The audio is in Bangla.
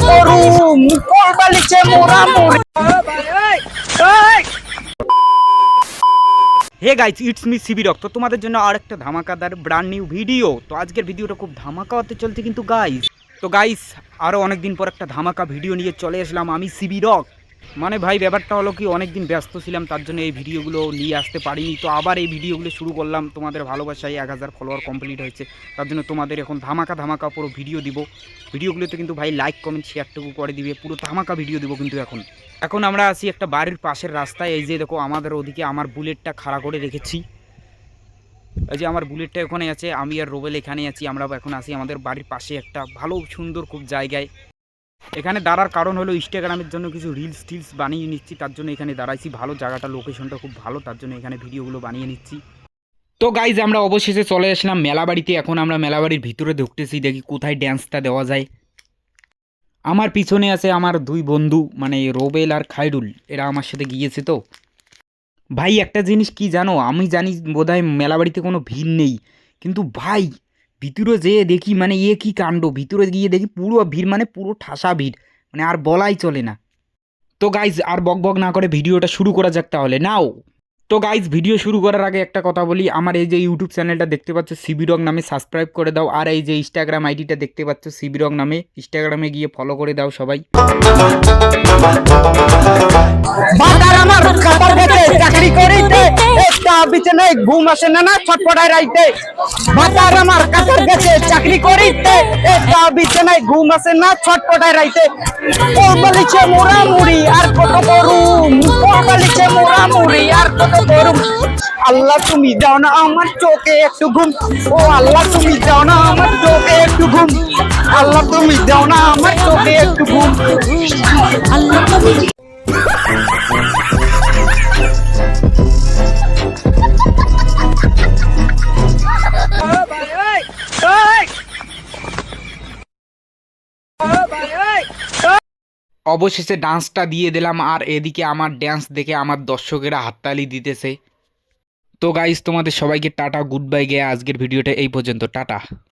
গরু মুখর বালিছে মোরামুরি। Hey guys, it's me CB Rock. তো তোমাদের জন্য আর একটা ধামাকাদার ব্র্যান্ড নিউ ভিডিও। তো আজকের ভিডিওটা খুব ধামাকা হতে চলছে কিন্তু গাইস আরও অনেকদিন পর একটা ধামাকা ভিডিও নিয়ে চলে আসলাম আমি সিবি রক। মানে ভাই ব্যাপারটা হলো কি, অনেকদিন ব্যস্ত ছিলাম, তার জন্য এই ভিডিওগুলো নিয়ে আসতে পারিনি। তো আবার এই ভিডিওগুলো শুরু করলাম, তোমাদের ভালোবাসায় 1000 ফলোয়ার কমপ্লিট হয়েছে, তার জন্য তোমাদের এখন ধামাকা পুরো ভিডিও দিব। ভিডিওগুলোতে কিন্তু ভাই লাইক কমেন্ট শেয়ারটুকু করে দিবে, পুরো ধামাকা ভিডিও দিব কিন্তু এখন আমরা আছি একটা বাড়ির পাশের রাস্তায়। এই যে দেখো আমাদের ওদিকে আমার বুলেটটা খাড়া করে রেখেছি। এই যে আমার বুলেটটা ওখানে আছে, আমি আর রোবেল এখানে আছি। আমরা এখন আছি আমাদের বাড়ির পাশে একটা ভালো সুন্দর খুব জায়গায়। এখানে দাঁড়ার কারণ হলো ইনস্টাগ্রামের জন্য কিছু রিলস টিলস বানিয়ে নিচ্ছি, তার জন্য এখানে দাঁড়াইছি। ভালো জায়গাটা, লোকেশনটা খুব ভালো, তার জন্য এখানে ভিডিওগুলো বানিয়ে নিচ্ছি। তো গাইজ আমরা অবশেষে চলে আসলাম মেলাবাড়িতে। এখন আমরা মেলাবাড়ির ভিতরে ঢুকতেছি, দেখি কোথায় ড্যান্সটা দেওয়া যায়। আমার পিছনে আছে আমার দুই বন্ধু, মানে রোবেল আর খাইরুল, এরা আমার সাথে গিয়েছে। তো ভাই একটা জিনিস কি জানো, আমি জানি বোধহয় মেলাবাড়িতে কোনো ভিড় নেই, কিন্তু ভাই ভিতরে যেয়ে দেখি মানে কি কাণ্ড। ভিতরে গিয়ে দেখি পুরো ভিড়, মানে পুরো ঠাসা ভিড়, মানে আর বলাই চলে না। তো গাইজ আর বক না করে ভিডিওটা শুরু করা যাক তাহলে, নাও। তো গাইজ ভিডিও শুরু করার আগে একটা কথা বলি, আমার এই যে ইউটিউব চ্যানেলটা দেখতে পাচ্ছ সিবি রক নামে, সাবস্ক্রাইব করে দাও। আর এই যে ইনস্টাগ্রাম আইডিটা দেখতে পাচ্ছ সিবি রক নামে, ইনস্টাগ্রামে গিয়ে ফলো করে দাও সবাই। বাজার আমার খাবার খেতে চাকরি করিতে একটা বিছানে ঘুম আসে না না ছটপটায় রাইতে। বাজার আমার কাপড় গেছে চাকরি করিতে একটা বিছানায় ঘুম আসে না ছটপটায় রাইতে। ওর বালিছে মোরামুড়ি আর কত গরু, ওর বালিছে মোরামুড়ি আর কত গরু। আল্লাহ তুমি দাও না আমার চোখে একটু ঘুম, ও আল্লাহ তুমি দাও না আমার চোখে একটু ঘুম, আল্লাহ তুমি দাও না আমার চোখে একটু ঘুম। আল্লাহ তুমি অবশেষে ডান্সটা দিয়ে দিলাম, আর এদিকে আমার ড্যান্স দেখে আমার দর্শকেরা হাততালি দিতেছে। তো গাইস তোমাদের সবাইকে টাটা, গুড বাই, গিয়ে আজকের ভিডিওটা এই পর্যন্ত, টাটা।